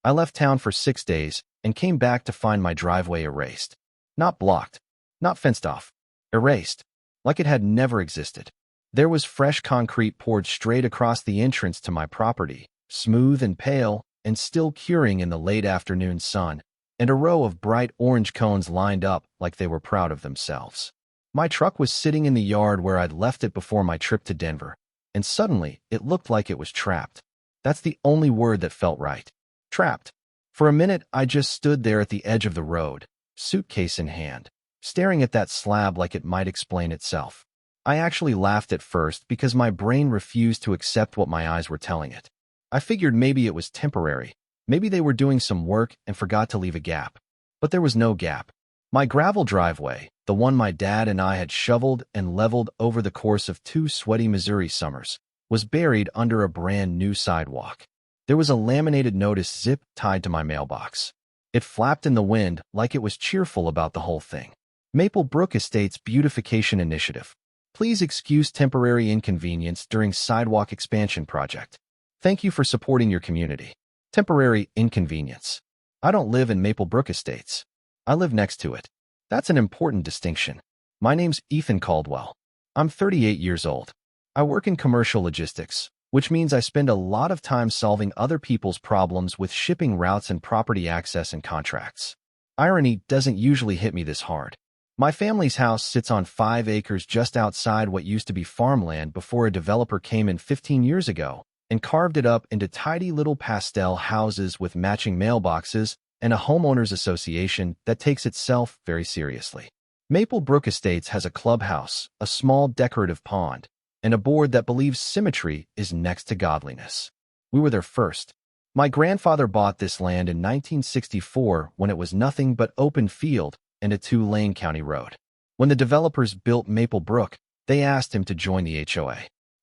I left town for 6 days and came back to find my driveway erased. Not blocked, not fenced off. Erased, like it had never existed. There was fresh concrete poured straight across the entrance to my property, smooth and pale and still curing in the late afternoon sun, and a row of bright orange cones lined up like they were proud of themselves. My truck was sitting in the yard where I'd left it before my trip to Denver, and suddenly it looked like it was trapped. That's the only word that felt right. Trapped. For a minute, I just stood there at the edge of the road, suitcase in hand, staring at that slab like it might explain itself. I actually laughed at first because my brain refused to accept what my eyes were telling it. I figured maybe it was temporary. Maybe they were doing some work and forgot to leave a gap. But there was no gap. My gravel driveway, the one my dad and I had shoveled and leveled over the course of 2 sweaty Missouri summers, was buried under a brand new sidewalk. There was a laminated notice zip tied to my mailbox. It flapped in the wind like it was cheerful about the whole thing. Maple Brook Estates Beautification Initiative. Please excuse temporary inconvenience during sidewalk expansion project. Thank you for supporting your community. Temporary inconvenience. I don't live in Maple Brook Estates. I live next to it. That's an important distinction. My name's Ethan Caldwell. I'm 38 years old. I work in commercial logistics, which means I spend a lot of time solving other people's problems with shipping routes and property access and contracts. Irony doesn't usually hit me this hard. My family's house sits on 5 acres just outside what used to be farmland before a developer came in 15 years ago and carved it up into tidy little pastel houses with matching mailboxes and a homeowners association that takes itself very seriously. Maple Brook Estates has a clubhouse, a small decorative pond, and a board that believes symmetry is next to godliness. We were there first. My grandfather bought this land in 1964 when it was nothing but open field and a 2-lane county road. When the developers built Maple Brook, they asked him to join the HOA.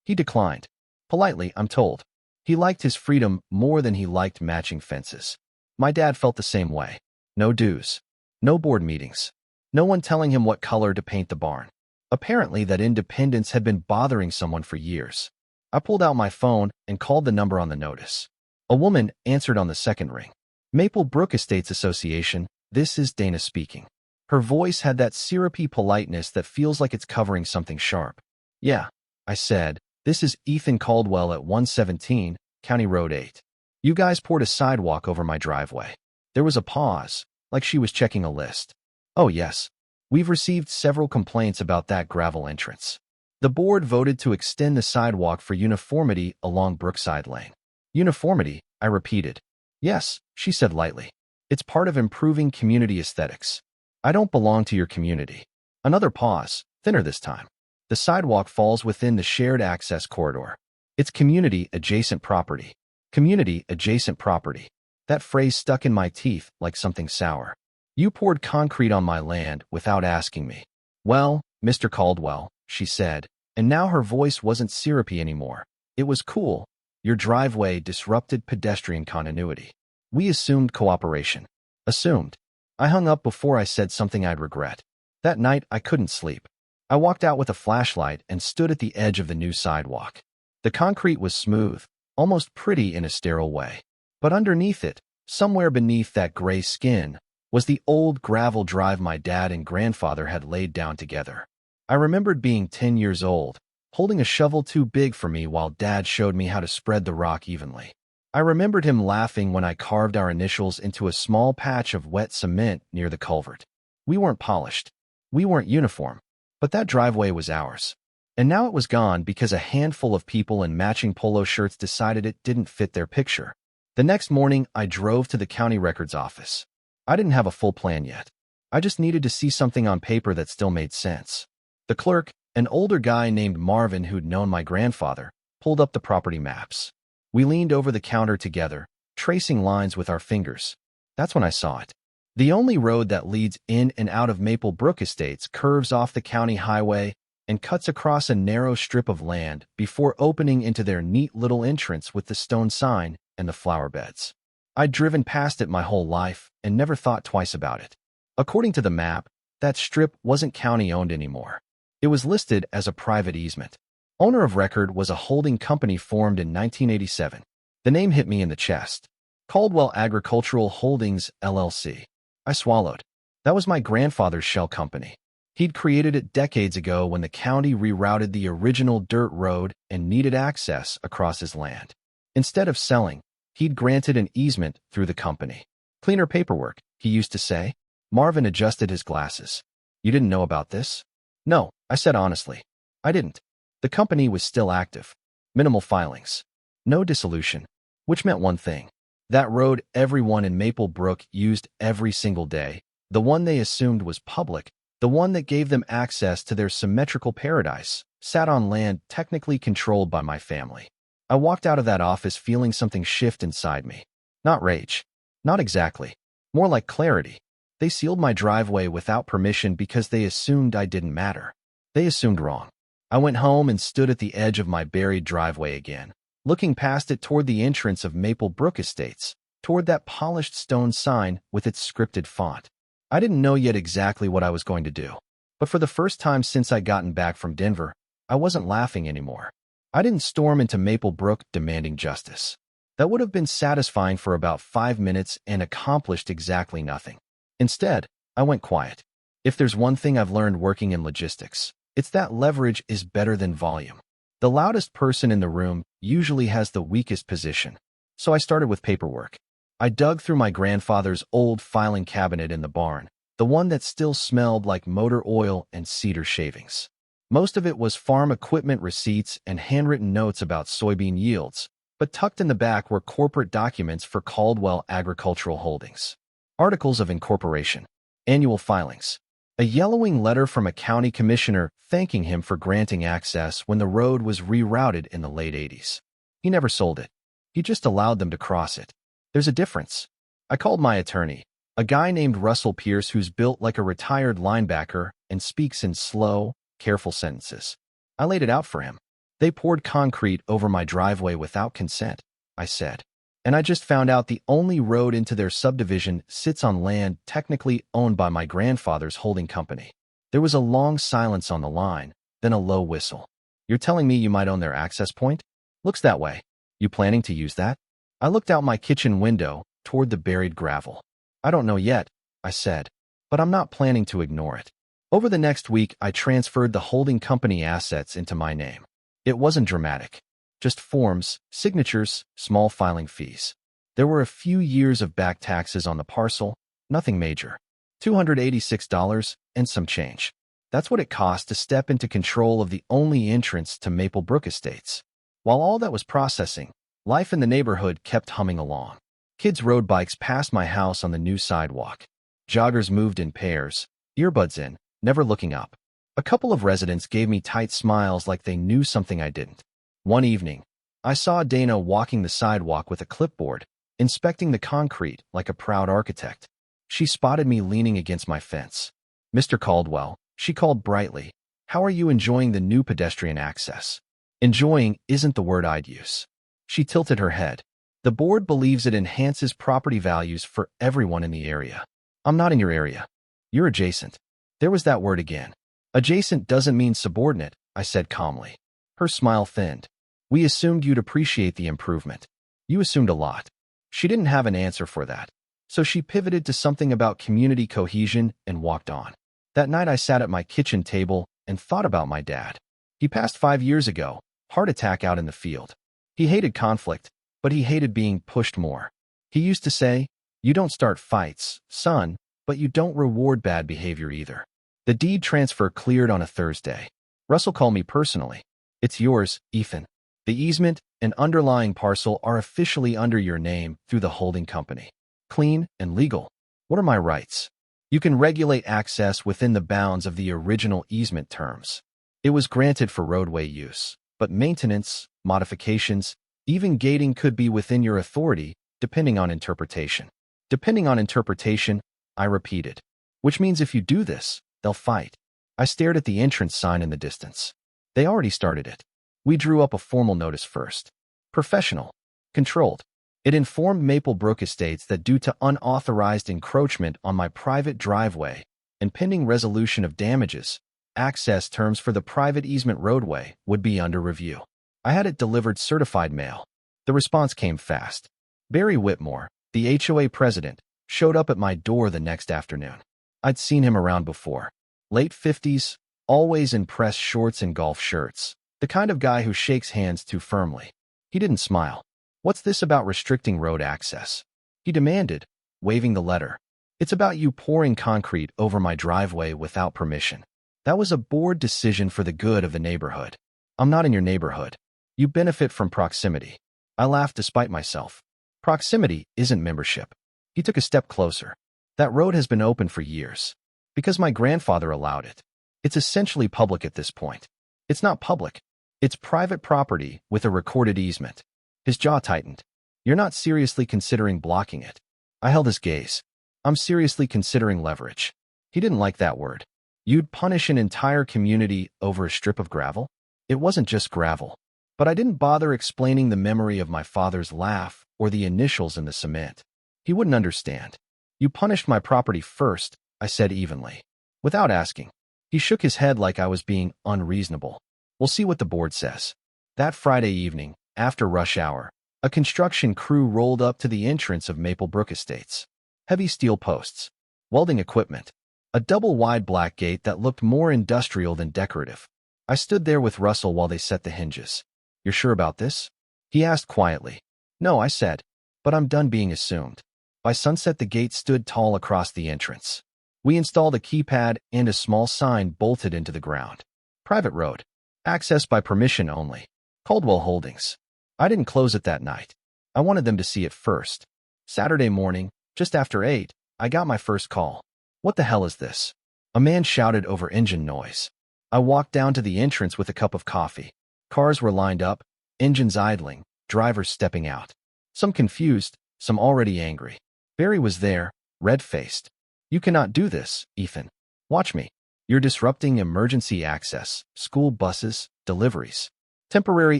He declined. Politely, I'm told. He liked his freedom more than he liked matching fences. My dad felt the same way. No dues. No board meetings. No one telling him what color to paint the barn. Apparently, that independence had been bothering someone for years. I pulled out my phone and called the number on the notice. A woman answered on the second ring. Maple Brook Estates Association, this is Dana speaking. Her voice had that syrupy politeness that feels like it's covering something sharp. Yeah, I said, this is Ethan Caldwell at 117, County Road 8. You guys poured a sidewalk over my driveway. There was a pause, like she was checking a list. Oh yes, we've received several complaints about that gravel entrance. The board voted to extend the sidewalk for uniformity along Brookside Lane. Uniformity, I repeated. Yes, she said lightly. It's part of improving community aesthetics. I don't belong to your community. Another pause, thinner this time. The sidewalk falls within the shared access corridor. It's community-adjacent property. Community-adjacent property. That phrase stuck in my teeth like something sour. You poured concrete on my land without asking me. Well, Mr. Caldwell, she said, and now her voice wasn't syrupy anymore. It was cool. Your driveway disrupted pedestrian continuity. We assumed cooperation. Assumed. I hung up before I said something I'd regret. That night, I couldn't sleep. I walked out with a flashlight and stood at the edge of the new sidewalk. The concrete was smooth, almost pretty in a sterile way. But underneath it, somewhere beneath that gray skin, was the old gravel drive my dad and grandfather had laid down together. I remembered being 10 years old, holding a shovel too big for me while Dad showed me how to spread the rock evenly. I remembered him laughing when I carved our initials into a small patch of wet cement near the culvert. We weren't polished. We weren't uniform. But that driveway was ours. And now it was gone because a handful of people in matching polo shirts decided it didn't fit their picture. The next morning, I drove to the county records office. I didn't have a full plan yet. I just needed to see something on paper that still made sense. The clerk, an older guy named Marvin who'd known my grandfather, pulled up the property maps. We leaned over the counter together, tracing lines with our fingers. That's when I saw it. The only road that leads in and out of Maple Brook Estates curves off the county highway and cuts across a narrow strip of land before opening into their neat little entrance with the stone sign and the flower beds. I'd driven past it my whole life and never thought twice about it. According to the map, that strip wasn't county-owned anymore. It was listed as a private easement. Owner of record was a holding company formed in 1987. The name hit me in the chest. Caldwell Agricultural Holdings, LLC. I swallowed. That was my grandfather's shell company. He'd created it decades ago when the county rerouted the original dirt road and needed access across his land. Instead of selling, he'd granted an easement through the company. Cleaner paperwork, he used to say. Marvin adjusted his glasses. You didn't know about this? No, I said honestly. I didn't. The company was still active. Minimal filings. No dissolution. Which meant one thing. That road everyone in Maple Brook used every single day, the one they assumed was public, the one that gave them access to their symmetrical paradise, sat on land technically controlled by my family. I walked out of that office feeling something shift inside me. Not rage. Not exactly. More like clarity. They sealed my driveway without permission because they assumed I didn't matter. They assumed wrong. I went home and stood at the edge of my buried driveway again, looking past it toward the entrance of Maple Brook Estates, toward that polished stone sign with its scripted font. I didn't know yet exactly what I was going to do. But for the first time since I'd gotten back from Denver, I wasn't laughing anymore. I didn't storm into Maple Brook demanding justice. That would have been satisfying for about 5 minutes and accomplished exactly nothing. Instead, I went quiet. If there's one thing I've learned working in logistics, it's that leverage is better than volume. The loudest person in the room usually has the weakest position. So I started with paperwork. I dug through my grandfather's old filing cabinet in the barn, the one that still smelled like motor oil and cedar shavings. Most of it was farm equipment receipts and handwritten notes about soybean yields, but tucked in the back were corporate documents for Caldwell Agricultural Holdings. Articles of incorporation, annual filings, a yellowing letter from a county commissioner thanking him for granting access when the road was rerouted in the late 80s. He never sold it. He just allowed them to cross it. There's a difference. I called my attorney, a guy named Russell Pierce who's built like a retired linebacker and speaks in slow, careful sentences. I laid it out for him. They poured concrete over my driveway without consent, I said. And I just found out the only road into their subdivision sits on land technically owned by my grandfather's holding company. There was a long silence on the line, then a low whistle. You're telling me you might own their access point? Looks that way. You planning to use that? I looked out my kitchen window toward the buried gravel. I don't know yet, I said, but I'm not planning to ignore it. Over the next week, I transferred the holding company assets into my name. It wasn't dramatic. Just forms, signatures, small filing fees. There were a few years of back taxes on the parcel, nothing major. $286 and some change. That's what it cost to step into control of the only entrance to Maple Brook Estates. While all that was processing, life in the neighborhood kept humming along. Kids rode bikes past my house on the new sidewalk. Joggers moved in pairs, earbuds in, never looking up. A couple of residents gave me tight smiles like they knew something I didn't. One evening, I saw Dana walking the sidewalk with a clipboard, inspecting the concrete like a proud architect. She spotted me leaning against my fence. Mr. Caldwell, she called brightly, how are you enjoying the new pedestrian access? Enjoying isn't the word I'd use. She tilted her head. The board believes it enhances property values for everyone in the area. I'm not in your area. You're adjacent. There was that word again. Adjacent doesn't mean subordinate, I said calmly. Her smile thinned. We assumed you'd appreciate the improvement. You assumed a lot. She didn't have an answer for that, so she pivoted to something about community cohesion and walked on. That night I sat at my kitchen table and thought about my dad. He passed 5 years ago, heart attack out in the field. He hated conflict, but he hated being pushed more. He used to say, you don't start fights, son, but you don't reward bad behavior either. The deed transfer cleared on a Thursday. Russell called me personally. It's yours, Ethan. The easement and underlying parcel are officially under your name through the holding company. Clean and legal. What are my rights? You can regulate access within the bounds of the original easement terms. It was granted for roadway use, but maintenance, modifications, even gating could be within your authority, depending on interpretation. Depending on interpretation, I repeated. Which means if you do this, they'll fight. I stared at the entrance sign in the distance. They already started it. We drew up a formal notice first. Professional. Controlled. It informed Maple Brook Estates that due to unauthorized encroachment on my private driveway and pending resolution of damages, access terms for the private easement roadway would be under review. I had it delivered certified mail. The response came fast. Barry Whitmore, The HOA president, showed up at my door the next afternoon. I'd seen him around before. Late 50s, always in press shorts and golf shirts. The kind of guy who shakes hands too firmly. He didn't smile. "What's this about restricting road access?" he demanded, waving the letter. "It's about you pouring concrete over my driveway without permission. That was a board decision for the good of the neighborhood." "I'm not in your neighborhood. You benefit from proximity." I laughed despite myself. "Proximity isn't membership." He took a step closer. "That road has been open for years. Because my grandfather allowed it. It's essentially public at this point." "It's not public. It's private property with a recorded easement." His jaw tightened. "You're not seriously considering blocking it." I held his gaze. "I'm seriously considering leverage." He didn't like that word. "You'd punish an entire community over a strip of gravel?" It wasn't just gravel. But I didn't bother explaining the memory of my father's laugh or the initials in the cement. He wouldn't understand. "You punished my property first," I said evenly. Without asking. He shook his head like I was being unreasonable. "We'll see what the board says." That Friday evening, after rush hour, a construction crew rolled up to the entrance of Maplebrook Estates. Heavy steel posts, welding equipment, a double-wide black gate that looked more industrial than decorative. I stood there with Russell while they set the hinges. "You're sure about this?" he asked quietly. "No," I said, "but I'm done being assumed." By sunset, the gate stood tall across the entrance. We installed a keypad and a small sign bolted into the ground. "Private road. Access by permission only. Caldwell Holdings." I didn't close it that night. I wanted them to see it first. Saturday morning, just after 8, I got my first call. "What the hell is this?" a man shouted over engine noise. I walked down to the entrance with a cup of coffee. Cars were lined up, engines idling, drivers stepping out. Some confused, some already angry. Barry was there, red-faced. "You cannot do this, Ethan. Watch me. You're disrupting emergency access, school buses, deliveries." "Temporary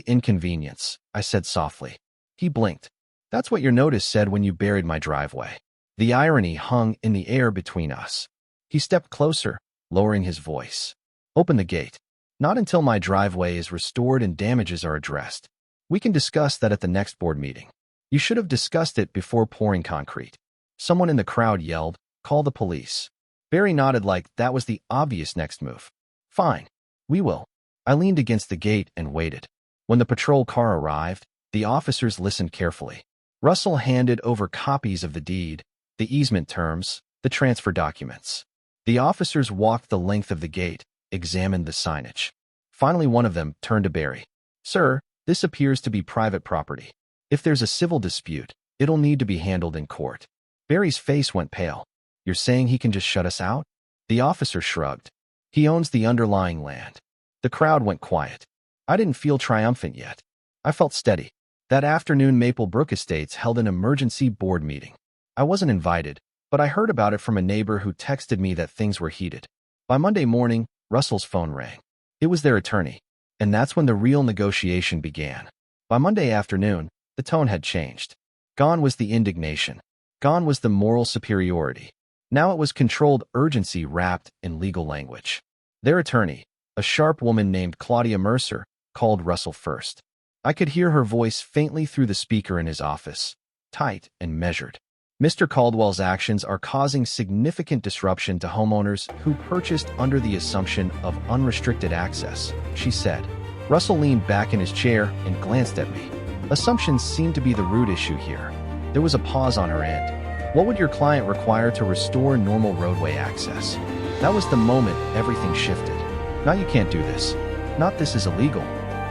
inconvenience," I said softly. He blinked. "That's what your notice said when you buried my driveway." The irony hung in the air between us. He stepped closer, lowering his voice. "Open the gate. Not until my driveway is restored and damages are addressed. We can discuss that at the next board meeting." "You should have discussed it before pouring concrete." Someone in the crowd yelled, "Call the police." Barry nodded like that was the obvious next move. "Fine. We will." I leaned against the gate and waited. When the patrol car arrived, the officers listened carefully. Russell handed over copies of the deed, the easement terms, the transfer documents. The officers walked the length of the gate, examined the signage. Finally, one of them turned to Barry. "Sir, this appears to be private property. If there's a civil dispute, it'll need to be handled in court." Barry's face went pale. "You're saying he can just shut us out?" The officer shrugged. "He owns the underlying land." The crowd went quiet. I didn't feel triumphant yet. I felt steady. That afternoon, Maplebrook Estates held an emergency board meeting. I wasn't invited, but I heard about it from a neighbor who texted me that things were heated. By Monday morning, Russell's phone rang. It was their attorney. And that's when the real negotiation began. By Monday afternoon, the tone had changed. Gone was the indignation. Gone was the moral superiority. Now it was controlled urgency wrapped in legal language. Their attorney, a sharp woman named Claudia Mercer, called Russell first. I could hear her voice faintly through the speaker in his office, tight and measured. "Mr. Caldwell's actions are causing significant disruption to homeowners who purchased under the assumption of unrestricted access," she said. Russell leaned back in his chair and glanced at me. Assumptions seemed to be the root issue here. There was a pause on her end. "What would your client require to restore normal roadway access?" That was the moment everything shifted. "Not you can't do this. Not this is illegal.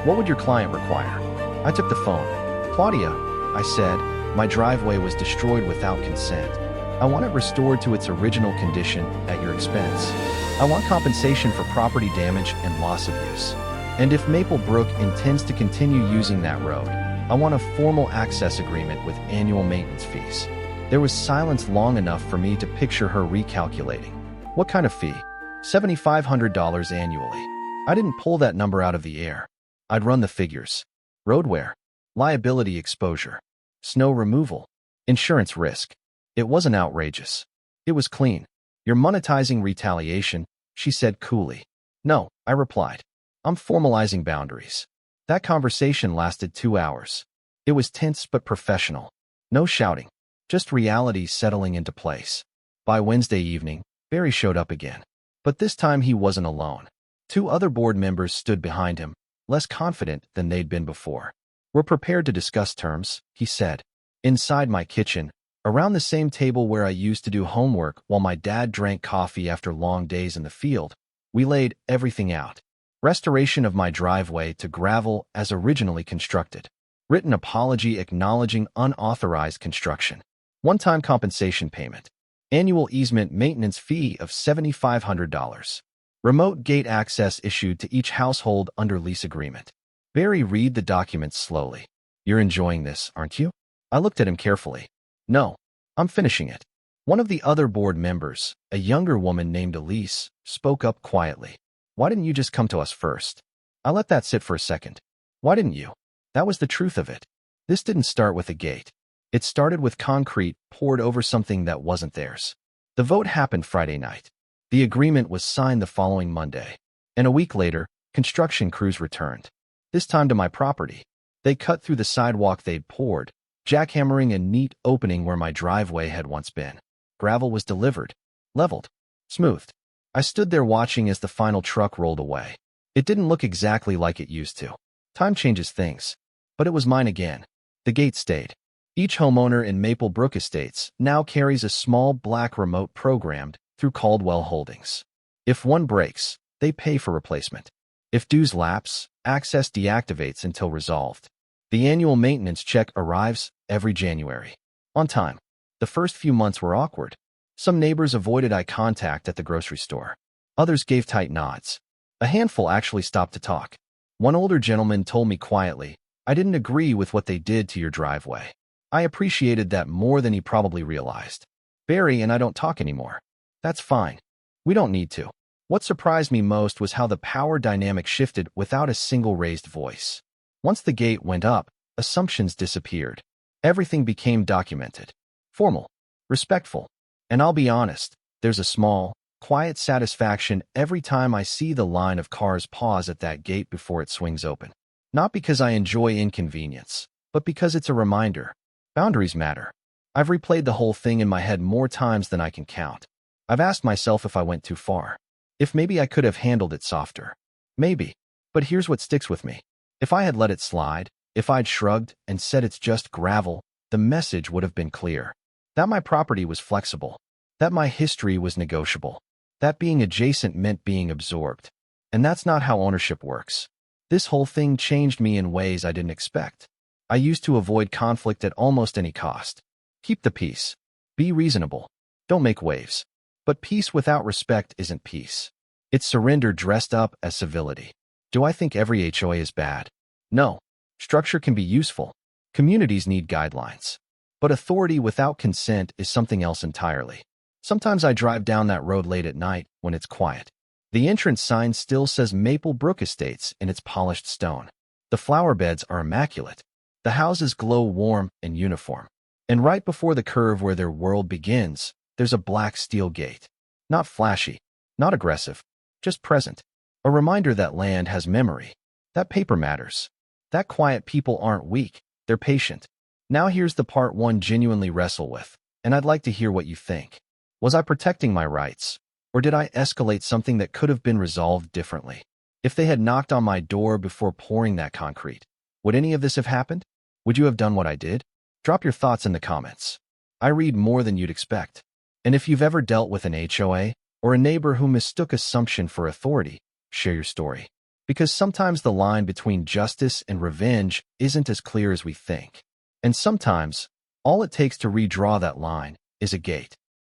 What would your client require?" I took the phone. "Claudia," I said, "my driveway was destroyed without consent. I want it restored to its original condition at your expense. I want compensation for property damage and loss of use. And if Maplebrook intends to continue using that road, I want a formal access agreement with annual maintenance fees." There was silence long enough for me to picture her recalculating. "What kind of fee?" $7,500 annually. I didn't pull that number out of the air. I'd run the figures. Road wear, liability exposure, snow removal, insurance risk. It wasn't outrageous. It was clean. "You're monetizing retaliation," she said coolly. "No," I replied. "I'm formalizing boundaries." That conversation lasted 2 hours. It was tense but professional. No shouting. just reality settling into place. By Wednesday evening, Barry showed up again. But this time he wasn't alone. Two other board members stood behind him, less confident than they'd been before. "We're prepared to discuss terms," he said. Inside my kitchen, around the same table where I used to do homework while my dad drank coffee after long days in the field, we laid everything out. Restoration of my driveway to gravel as originally constructed. Written apology acknowledging unauthorized construction. One-time compensation payment. Annual easement maintenance fee of $7,500. Remote gate access issued to each household under lease agreement. Barry read the documents slowly. "You're enjoying this, aren't you?" I looked at him carefully. "No, I'm finishing it." One of the other board members, a younger woman named Elise, spoke up quietly. "Why didn't you just come to us first?" I let that sit for a second. Why didn't you? That was the truth of it. This didn't start with a gate. It started with concrete poured over something that wasn't theirs. The vote happened Friday night. The agreement was signed the following Monday. And a week later, construction crews returned. This time to my property. They cut through the sidewalk they'd poured, jackhammering a neat opening where my driveway had once been. Gravel was delivered, leveled, smoothed. I stood there watching as the final truck rolled away. It didn't look exactly like it used to. Time changes things. But it was mine again. The gate stayed. Each homeowner in Maple Brook Estates now carries a small black remote programmed through Caldwell Holdings. If one breaks, they pay for replacement. If dues lapse, access deactivates until resolved. The annual maintenance check arrives every January. On time. The first few months were awkward. Some neighbors avoided eye contact at the grocery store. Others gave tight nods. A handful actually stopped to talk. One older gentleman told me quietly, "I didn't agree with what they did to your driveway." I appreciated that more than he probably realized. "Barry and I don't talk anymore." "That's fine. We don't need to." What surprised me most was how the power dynamic shifted without a single raised voice. Once the gate went up, assumptions disappeared. Everything became documented. Formal. Respectful. And I'll be honest, there's a small, quiet satisfaction every time I see the line of cars pause at that gate before it swings open. Not because I enjoy inconvenience, but because it's a reminder. Boundaries matter. I've replayed the whole thing in my head more times than I can count. I've asked myself if I went too far. If maybe I could have handled it softer. Maybe. But here's what sticks with me. If I had let it slide, if I'd shrugged and said it's just gravel, the message would have been clear. That my property was flexible. That my history was negotiable. That being adjacent meant being absorbed. And that's not how ownership works. This whole thing changed me in ways I didn't expect. I used to avoid conflict at almost any cost. Keep the peace. Be reasonable. Don't make waves. But peace without respect isn't peace. It's surrender dressed up as civility. Do I think every HOA is bad? No. Structure can be useful. Communities need guidelines. But authority without consent is something else entirely. Sometimes I drive down that road late at night when it's quiet. The entrance sign still says Maple Brook Estates in its polished stone. The flower beds are immaculate. The houses glow warm and uniform. And right before the curve where their world begins, there's a black steel gate. Not flashy, not aggressive, just present. A reminder that land has memory. That paper matters. That quiet people aren't weak, they're patient. Now here's the part one genuinely wrestle with, and I'd like to hear what you think. Was I protecting my rights? Or did I escalate something that could have been resolved differently? If they had knocked on my door before pouring that concrete, would any of this have happened? Would you have done what I did? Drop your thoughts in the comments. I read more than you'd expect. And if you've ever dealt with an HOA or a neighbor who mistook assumption for authority, share your story. Because sometimes the line between justice and revenge isn't as clear as we think. And sometimes, all it takes to redraw that line is a gate.